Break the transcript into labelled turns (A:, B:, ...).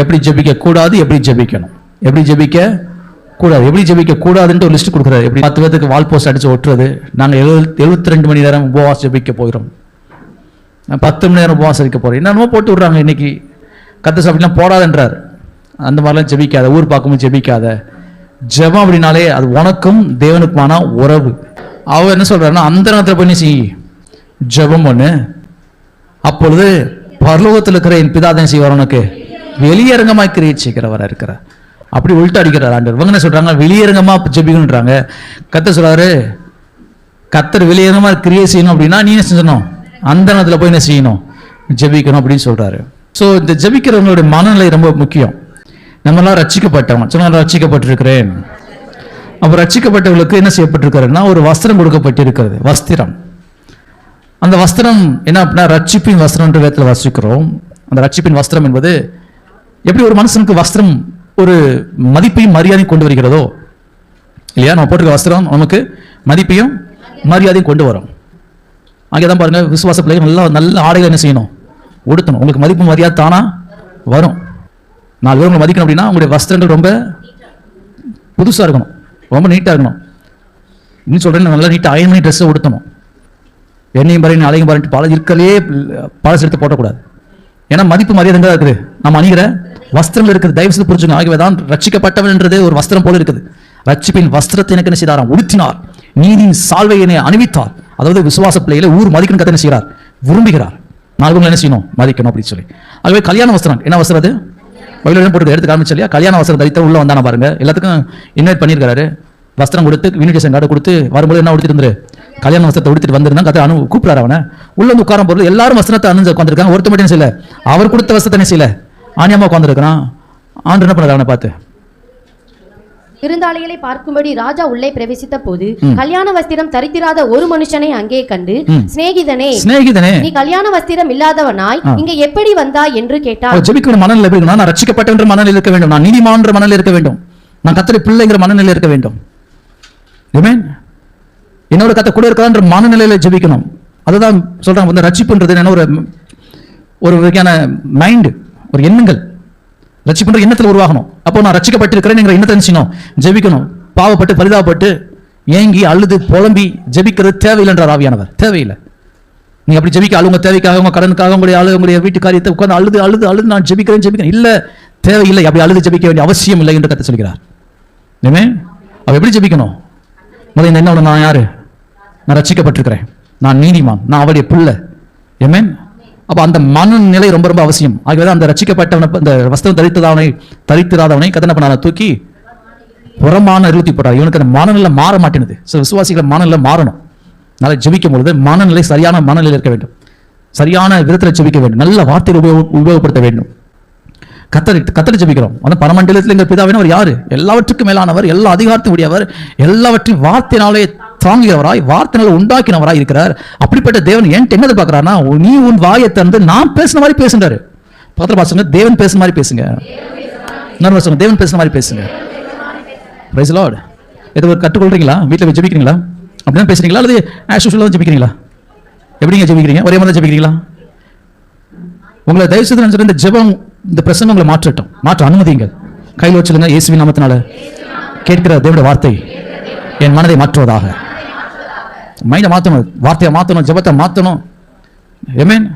A: எப்படி ஜெபிக்க கூடாது, எப்படி ஜெபிக்கணும், எப்படி ஜெபிக்க கூடாது, எப்படி ஜெபிக்க கூடாதுன்ட்டு ஒரு லிஸ்ட் கொடுக்குறாரு. எப்படி 10 பேருக்கு வால் போஸ்ட் அடிச்சு ஒட்டுறது. நாங்கள் 72 மணி நேரம் உபவாசம் ஜெபிக்க போகிறோம், 10 மணி நேரம் உபவாசம் இருக்க போகிறோம், என்னென்னமோ போட்டு விட்றாங்க. இன்னைக்கு கர்த்தர் அப்படிலாம் போடாதுன்றார். அந்த மாதிரிலாம் ஜெபிக்காத, ஊர் பார்க்கும்போது ஜெபிக்காத. ஜெபம் அப்படின்னாலே அது உனக்கும் தேவனுக்குமான உறவு. அவர் என்ன சொல்றாருன்னா, அந்த நேரத்தில் போய் நீ செய், ஜெபம் பண்ணு, அப்பொழுது பரலோகத்தில் இருக்கிற என் பிதாதன் செய்வார் உனக்கு வெளியரங்கமாய் கிரியை செய்கிறவராக இருக்கிறார். அப்படி உள்ட்ட அடிக்கிறார் ஆண்டவர். இவங்க என்ன சொல்றாங்க, வெளியரங்கமா ஜெபிக்கணுன்றாங்க. கர்த்தர் சொல்றாரு, கர்த்தர் வெளியரங்கமா கிரியை செய்யணும் அப்படின்னா நீ என்ன செஞ்சணும், அந்த நேரத்தில் போய் என்ன செய்யணும், ஜெபிக்கணும் அப்படின்னு சொல்றாரு. ஸோ இந்த ஜெபிக்கிறவங்களுடைய மனநிலை ரொம்ப முக்கியம். நம்மளாம் ரட்சிக்கப்பட்டவங்க, சொன்னால் ரட்சிக்கப்பட்டிருக்கிறேன். அப்போ ரட்சிக்கப்பட்டவர்களுக்கு என்ன செய்யப்பட்டிருக்காருன்னா ஒரு வஸ்திரம் கொடுக்கப்பட்டிருக்கிறது, வஸ்திரம். அந்த வஸ்திரம் என்ன அப்படின்னா ரட்சிப்பின் வஸ்திரம் என்ற வேதத்தில் வாசிக்கிறோம். அந்த ரட்சிப்பின் வஸ்திரம் என்பது எப்படி ஒரு மனுஷனுக்கு வஸ்திரம் ஒரு மதிப்பையும் மரியாதையும் கொண்டு வருகிறதோ இல்லையா, நம்ம போட்டிருக்க வஸ்திரம் நமக்கு மதிப்பையும் மரியாதையும் கொண்டு வரும். அங்கே தான் பாருங்க, விசுவாச பிள்ளைகள் நல்லா நல்ல ஆடைகள் என்ன செய்யணும், உடுத்தணும். உங்களுக்கு மதிப்பு மரியாதை தானா வரும். 4 பேர் உங்களை மதிக்கணும் அப்படின்னா உங்களுடைய வஸ்திரங்கள் ரொம்ப புதுசாக இருக்கணும், ரொம்ப நீட்டாக இருக்கணும். இன்னும் சொல்கிறேன், நல்லா நீட்டாக அயன் பண்ணி ட்ரெஸ்ஸை உடுத்தணும். எண்ணெயும் பாருங்க அலையும் பாருட்டு பழ இருக்கலே பழசு எடுத்து போட்டக்கூடாது. ஏன்னா மதிப்பு மரியாதை தான் இருக்குது, நம்ம அணிகிற வஸ்திரங்கள் இருக்குது. தயவு செய்து புரிஞ்சுங்க. ஆகவே தான் ரட்சிக்கப்பட்டவன் என்றது ஒரு வஸ்திரம் போல இருக்குது. ரட்சிப்பின் வஸ்திரத்தை எனக்கு என்ன செய்தாராம், உடுத்தினார். நீதியின் சால்வையினை அணிவித்தார். அதாவது விசுவாச பிள்ளைகளை ஊர் மதிக்கணும் கதை என்ன செய்கிறார், விரும்புகிறார். 4 என்ன செய்யணும், மதிக்கணும் அப்படின்னு சொல்லி. ஆகவே கல்யாண வஸ்திரம் என்ன வஸ்திரம் அது, பைபிள் போட்டு எடுத்து காமிச்சு இல்லையா, கல்யாண வஸ்திரம் தரித்த உள்ள வந்தானா பாருங்க, எல்லாத்துக்கும் இன்வைட் பண்ணியிருக்காரு. வஸ்திரம் கொடுத்து இன்விடேஷன் கார்டு கொடுத்து வரும்போது என்ன உடுத்திட்டு இருந்தாரு, கல்யாண வஸ்திரத்தை உடுத்திட்டு வந்திருந்தான். கதை கூப்பிடாரு அவனை உள்ள வந்து உட்காரம் போறது. எல்லாரும் வஸ்திரத்தை அணிஞ்சு உட்காந்துருக்காங்க, ஒருத்த மட்டும் செய்யல, அவர் கொடுத்த வஸ்திரத்தை என்ன செய்யல, ஆணியமா உட்காந்துருக்கிறான். ஆண்டு என்ன பண்ணாரு அவனை பார்த்து,
B: விருந்தாளிகளை பார்க்கும்படி ராஜா உள்ளே பிரவேசித்த போது கல்யாண வஸ்திரம் தரித்திராத ஒரு மனுஷனை அங்கே கண்டு, சிநேகிதனே நீ கல்யாண வஸ்திரம் இல்லாதவனாய் இங்க எப்படி வந்தாய் என்று கேட்டார்.
A: ஜெபிக்கிற மனநிலை எப்படி இருக்கணும், நான் ரட்சிக்கப்பட்ட மனநிலை இருக்க வேண்டும், நான் நீதிமான் மனநிலை இருக்க வேண்டும், நான் கர்த்தருடைய பிள்ளைங்கிற மனநிலை இருக்க வேண்டும். என்னோட கத்த கூட இருக்கான்ற மனநிலையில ஜெபிக்கணும். அதுதான் சொல்றாங்க, வந்து ரட்சிப்புன்றது என்ன, ஒரு வகையான மைண்ட், ஒரு எண்ணங்கள். ரட்சிப்புன்ற எண்ணத்தில் உருவாகணும். அப்போ நான் ரட்சிக்கப்பட்டிருக்கிறேன் எண்ணத்தை செய்யணும், ஜெபிக்கணும். பாவப்பட்டு பரிதாபப்பட்டு ஏங்கி அழுது புலம்பி ஜெபிக்கிறது தேவையில்லைன்றார் ஆவியானவர். தேவையில்லை. நீங்க அப்படி ஜெபிக்க அழுங்க தேவைக்காக, உங்க கடனுக்காக, உங்களுடைய வீட்டு காரியத்தை உட்கார்ந்து அழுது அழுது அழுது நான் ஜெபிக்கிறேன் இல்ல, தேவையில்லை. அப்படி அழுது ஜெபிக்க வேண்டிய அவசியம் இல்லை என்று கத்த சொல்கிறார். அவ எப்படி ஜெபிக்கணும், முதல்ல என்ன, நான் யாரு, நான் ரட்சிக்கப்பட்டிருக்கிறேன், நான் நீதிமான், நான் அவருடைய பிள்ளை. ஏமேன். அப்ப அந்த மனநிலை ரொம்ப ரொம்ப அவசியம். ஆகவேதான் அந்த ரட்சிக்கப்பட்டவனை, அந்த வஸ்திரம் தரித்திராதவனை கதனை பண்ண தூக்கி புறமான இருத்தி போட்டார். இவனுக்கு அந்த மனநிலை மாற மாட்டேனுது. விசுவாசிகள் மனநிலை மாறணும். நல்லா ஜெபிக்கும் பொழுது மனநிலை சரியான மனநிலை இருக்க வேண்டும், சரியான விதத்தில் ஜெபிக்க வேண்டும், நல்ல வார்த்தையை உபயோகப்படுத்த வேண்டும். கத்தரை ஜெபிக்கிறோம். அந்த பரமண்டலத்தில் எங்கள் பிதாவின் அவர் யாரு, எல்லாவற்றுக்கும் மேலானவர், எல்லா அதிகாரத்தையும் உடையவர், எல்லாவற்றையும் வார்த்தையினாலே தாங்குகிறவராய், வார்த்தையினால உண்டாக்கினவராய் இருக்கிறார். அப்படிப்பட்ட தேவன் ஏன் என்ன எதிர்பார்க்கிறார்னா, நீ உன் வாயை திறந்து நான் பேசுன மாதிரி பேசுறாரு. பக்கத்துல பாசுங்க, தேவன் பேசுன மாதிரி பேசுங்க, தேவன் பேசுன மாதிரி பேசுங்க. Praise the Lord. ஏதோ ஒரு கற்றுக்கொள்றீங்களா, வீட்டில் போய் ஜெபிக்கிறீங்களா, அப்படிதான் பேசுறீங்களா, அல்லது ஆஸ் யூசுவலா ஜெபிக்கிறீங்களா, எப்படிங்க ஜெபிக்கிறீங்க, ஒரே மாதிரி ஜெபிக்கிறீங்களா? உங்களை தயவு செய்து இந்த ஜெபம், இந்த பிரசங்கம் உங்களை மாற்ற அனுமதிங்கள். கையில் வச்சுருங்க, இயேசுவின் நாமத்தினால கேட்கிற தேவனுடைய வார்த்தை என் மனதை மாற்றுவதாக. மைண்டை மாற்றணும், வார்த்தையை மாற்றணும், ஜெபத்தை மாற்றணும். ஆமென்.